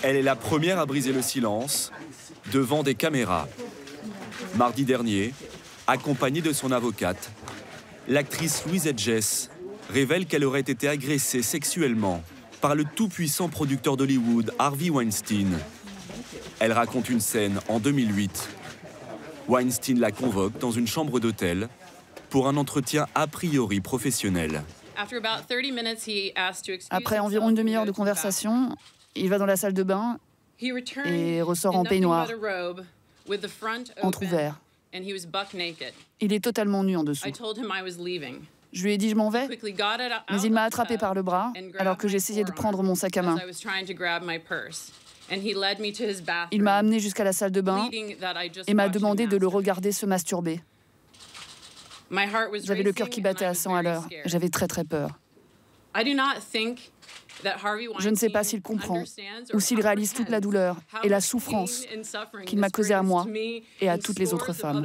Elle est la première à briser le silence devant des caméras. Mardi dernier, accompagnée de son avocate, l'actrice Louise Hedges révèle qu'elle aurait été agressée sexuellement par le tout-puissant producteur d'Hollywood, Harvey Weinstein. Elle raconte une scène en 2008. Weinstein la convoque dans une chambre d'hôtel pour un entretien a priori professionnel. Après environ une demi-heure de conversation, il va dans la salle de bain et ressort en peignoir, entrouvert. Il est totalement nu en dessous. Je lui ai dit je m'en vais, mais il m'a attrapé par le bras alors que j'essayais de prendre mon sac à main. Il m'a amené jusqu'à la salle de bain et m'a demandé de le regarder se masturber. J'avais le cœur qui battait à 100 à l'heure. J'avais très très peur. Je ne sais pas s'il comprend ou s'il réalise toute la douleur et la souffrance qu'il m'a causée à moi et à toutes les autres femmes.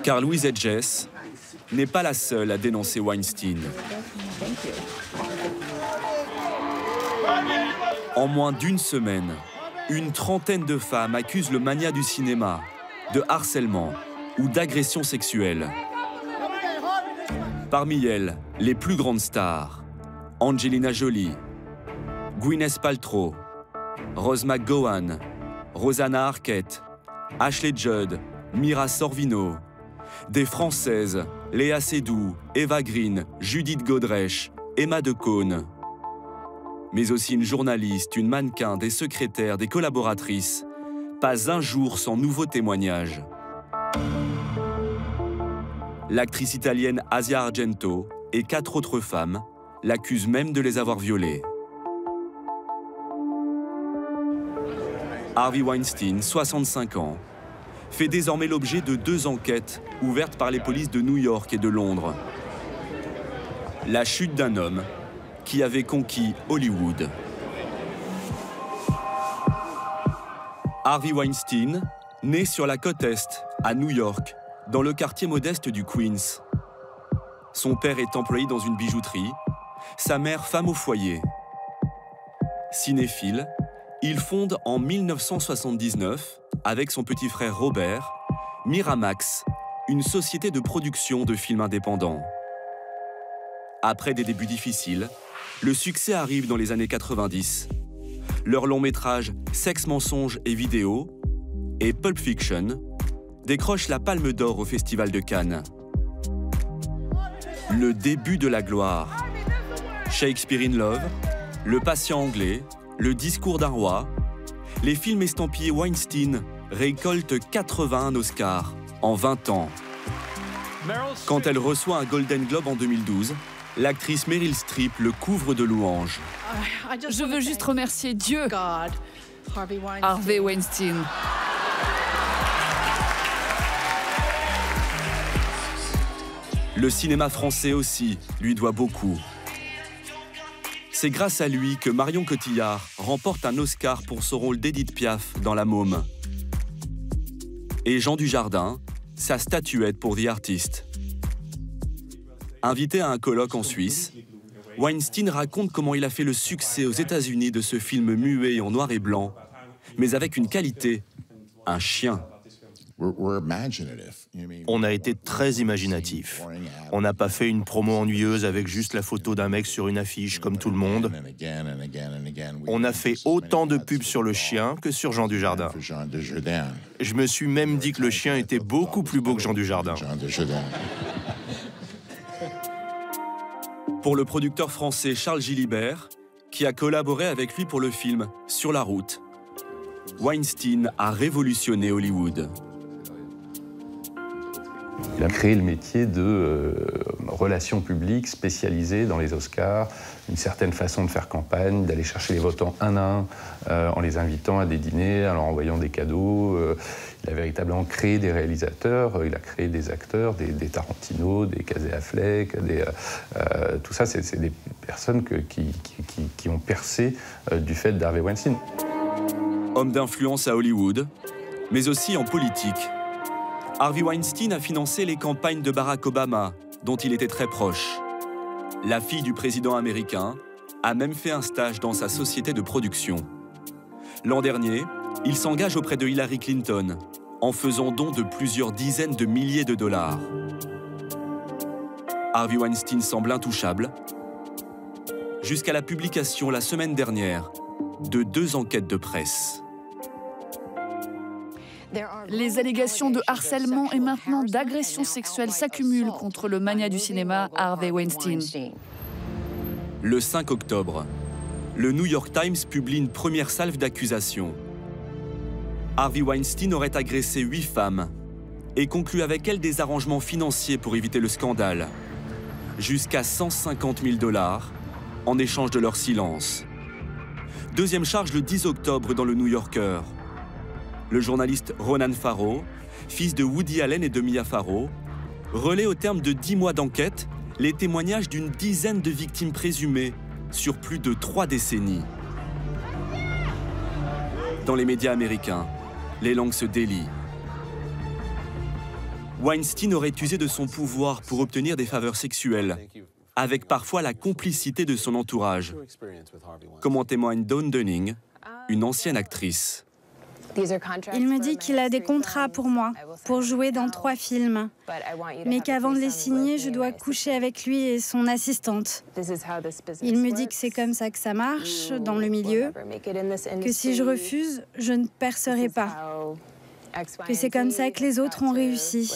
Car Louise Hedges n'est pas la seule à dénoncer Weinstein. En moins d'une semaine, une trentaine de femmes accusent le magnat du cinéma de harcèlement ou d'agression sexuelle. Parmi elles, les plus grandes stars, Angelina Jolie, Gwyneth Paltrow, Rose McGowan, Rosanna Arquette, Ashley Judd, Mira Sorvino, des Françaises, Léa Seydoux, Eva Green, Judith Godrèche, Emma Decaune, mais aussi une journaliste, une mannequin, des secrétaires, des collaboratrices. Pas un jour sans nouveaux témoignages. L'actrice italienne Asia Argento et 4 autres femmes l'accusent même de les avoir violées. Harvey Weinstein, 65 ans, fait désormais l'objet de 2 enquêtes ouvertes par les polices de New York et de Londres. La chute d'un homme qui avait conquis Hollywood. Harvey Weinstein, né sur la côte Est, à New York, dans le quartier modeste du Queens. Son père est employé dans une bijouterie, sa mère femme au foyer. Cinéphile, il fonde en 1979, avec son petit frère Robert, Miramax, une société de production de films indépendants. Après des débuts difficiles, le succès arrive dans les années 90. Leur long métrage Sexe, mensonges et vidéo et Pulp Fiction décroche la Palme d'Or au Festival de Cannes. Le début de la gloire. Shakespeare in Love, Le patient anglais, Le discours d'un roi, les films estampillés Weinstein récoltent 81 Oscars en 20 ans. Quand elle reçoit un Golden Globe en 2012, l'actrice Meryl Streep le couvre de louanges. Je veux juste remercier Dieu, Harvey Weinstein. Le cinéma français aussi lui doit beaucoup. C'est grâce à lui que Marion Cotillard remporte un Oscar pour son rôle d'Édith Piaf dans La Môme. Et Jean Dujardin, sa statuette pour The Artist. Invité à un colloque en Suisse, Weinstein raconte comment il a fait le succès aux États-Unis de ce film muet en noir et blanc, mais avec une qualité, un chien. On a été très imaginatif. On n'a pas fait une promo ennuyeuse avec juste la photo d'un mec sur une affiche comme tout le monde. On a fait autant de pubs sur le chien que sur Jean Dujardin. Je me suis même dit que le chien était beaucoup plus beau que Jean Dujardin. Pour le producteur français Charles Gilibert, qui a collaboré avec lui pour le film Sur la route, Weinstein a révolutionné Hollywood. Il a créé le métier de relations publiques spécialisées dans les Oscars, une certaine façon de faire campagne, d'aller chercher les votants un à un, en les invitant à des dîners, en leur envoyant des cadeaux. Il a véritablement créé des réalisateurs, il a créé des acteurs, des Tarantino, des Casey Affleck, tout ça, c'est des personnes qui ont percé du fait d'Harvey Weinstein. Homme d'influence à Hollywood, mais aussi en politique. Harvey Weinstein a financé les campagnes de Barack Obama, dont il était très proche. La fille du président américain a même fait un stage dans sa société de production. L'an dernier, il s'engage auprès de Hillary Clinton en faisant don de plusieurs dizaines de milliers de dollars. Harvey Weinstein semble intouchable, jusqu'à la publication la semaine dernière de 2 enquêtes de presse. Les allégations de harcèlement et maintenant d'agression sexuelle s'accumulent contre le magnat du cinéma Harvey Weinstein. Le 5 octobre, le New York Times publie une première salve d'accusations. Harvey Weinstein aurait agressé 8 femmes et conclu avec elles des arrangements financiers pour éviter le scandale, jusqu'à 150 000 $ en échange de leur silence. Deuxième charge le 10 octobre dans le New Yorker. Le journaliste Ronan Farrow, fils de Woody Allen et de Mia Farrow, relaie au terme de 10 mois d'enquête les témoignages d'une dizaine de victimes présumées sur plus de 3 décennies. Dans les médias américains, les langues se délient. Weinstein aurait usé de son pouvoir pour obtenir des faveurs sexuelles, avec parfois la complicité de son entourage, comme en témoigne Dawn Dunning, une ancienne actrice. Il me dit qu'il a des contrats pour moi, pour jouer dans 3 films, mais qu'avant de les signer, je dois coucher avec lui et son assistante. Il me dit que c'est comme ça que ça marche dans le milieu, que si je refuse, je ne percerai pas, que c'est comme ça que les autres ont réussi.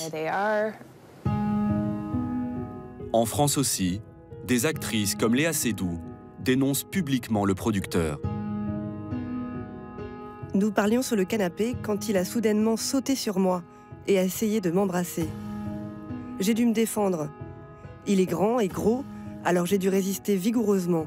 En France aussi, des actrices comme Léa Seydoux dénoncent publiquement le producteur. Nous parlions sur le canapé quand il a soudainement sauté sur moi et a essayé de m'embrasser. J'ai dû me défendre. Il est grand et gros, alors j'ai dû résister vigoureusement.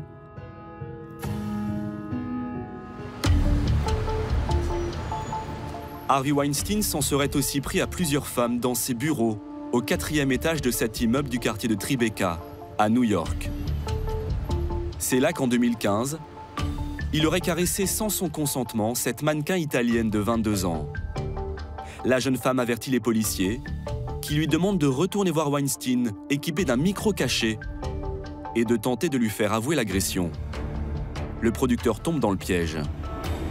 Harvey Weinstein s'en serait aussi pris à plusieurs femmes dans ses bureaux, au 4e étage de cet immeuble du quartier de Tribeca, à New York. C'est là qu'en 2015, il aurait caressé sans son consentement cette mannequin italienne de 22 ans. La jeune femme avertit les policiers, qui lui demandent de retourner voir Weinstein, équipé d'un micro caché, et de tenter de lui faire avouer l'agression. Le producteur tombe dans le piège.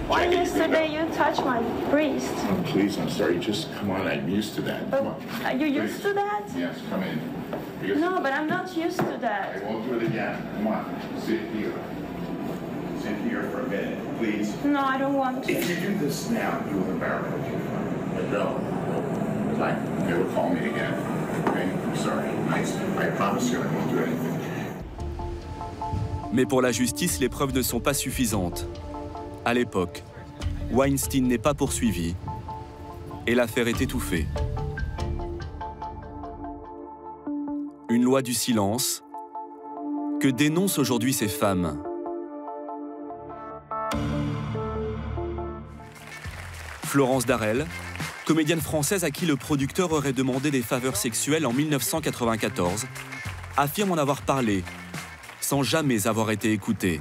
Why yesterday you touched my breast? Oh, please, I'm sorry. Just come on. I'm used to that. Come on. Are you used to that? Yes, come in. No, but I'm not used to that. I won't do it again. Come on. Sit here. Sit here for a minute, please. No, I don't want to. If you do this now, you will embarrass me. No. Fine. Never call me again. Okay? I'm sorry. I promise you I won't do anything. Mais pour la justice, les preuves ne sont pas suffisantes. À l'époque, Weinstein n'est pas poursuivi et l'affaire est étouffée. Une loi du silence que dénoncent aujourd'hui ces femmes. Florence Darel, comédienne française à qui le producteur aurait demandé des faveurs sexuelles en 1994, affirme en avoir parlé, sans jamais avoir été écoutée.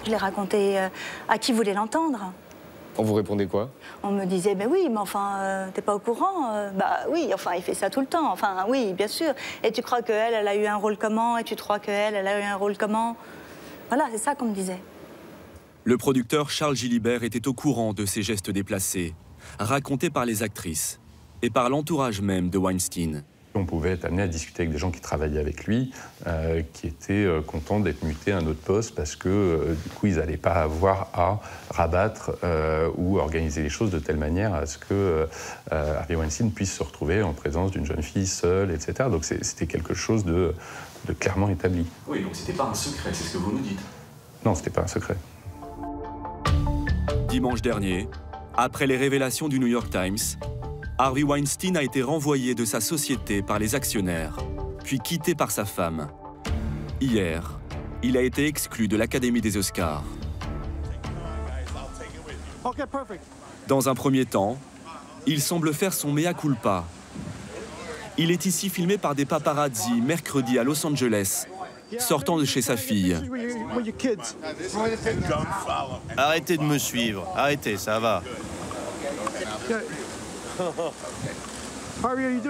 Je l'ai raconté à qui voulait l'entendre. On vous répondait quoi? On me disait, mais oui, mais enfin, t'es pas au courant? Bah oui, enfin, il fait ça tout le temps, enfin, oui, bien sûr. Et tu crois qu'elle, elle a eu un rôle comment? Et tu crois qu'elle, elle a eu un rôle comment? Voilà, c'est ça qu'on me disait. Le producteur Charles Gilibert était au courant de ces gestes déplacés, racontés par les actrices et par l'entourage même de Weinstein. On pouvait être amené à discuter avec des gens qui travaillaient avec lui, qui étaient contents d'être mutés à un autre poste parce que du coup, ils n'allaient pas avoir à rabattre ou organiser les choses de telle manière à ce que Harvey Weinstein puisse se retrouver en présence d'une jeune fille seule, etc. Donc c'était quelque chose de clairement établi. Oui, donc c'était pas un secret, c'est ce que vous nous dites. Non, c'était pas un secret. Dimanche dernier, après les révélations du New York Times, Harvey Weinstein a été renvoyé de sa société par les actionnaires, puis quitté par sa femme. Hier, il a été exclu de l'Académie des Oscars. Dans un premier temps, il semble faire son mea culpa. Il est ici filmé par des paparazzi mercredi à Los Angeles, sortant de chez sa fille. Arrêtez de me suivre, arrêtez, ça va.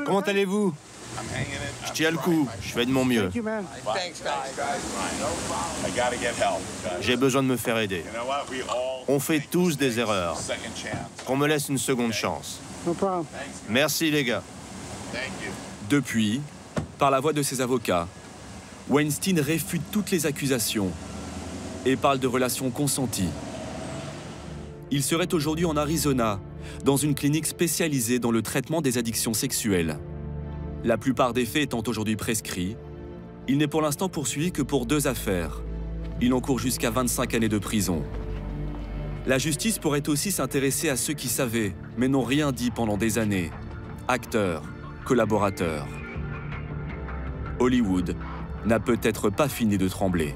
Comment allez-vous? Je tiens le coup, je fais de mon mieux. J'ai besoin de me faire aider. On fait tous des erreurs. Qu'on me laisse une seconde chance. Merci les gars. Depuis, par la voix de ses avocats, Weinstein réfute toutes les accusations et parle de relations consenties. Il serait aujourd'hui en Arizona, dans une clinique spécialisée dans le traitement des addictions sexuelles. La plupart des faits étant aujourd'hui prescrits, il n'est pour l'instant poursuivi que pour 2 affaires. Il encourt jusqu'à 25 années de prison. La justice pourrait aussi s'intéresser à ceux qui savaient, mais n'ont rien dit pendant des années. Acteurs, collaborateurs. Hollywood n'a peut-être pas fini de trembler.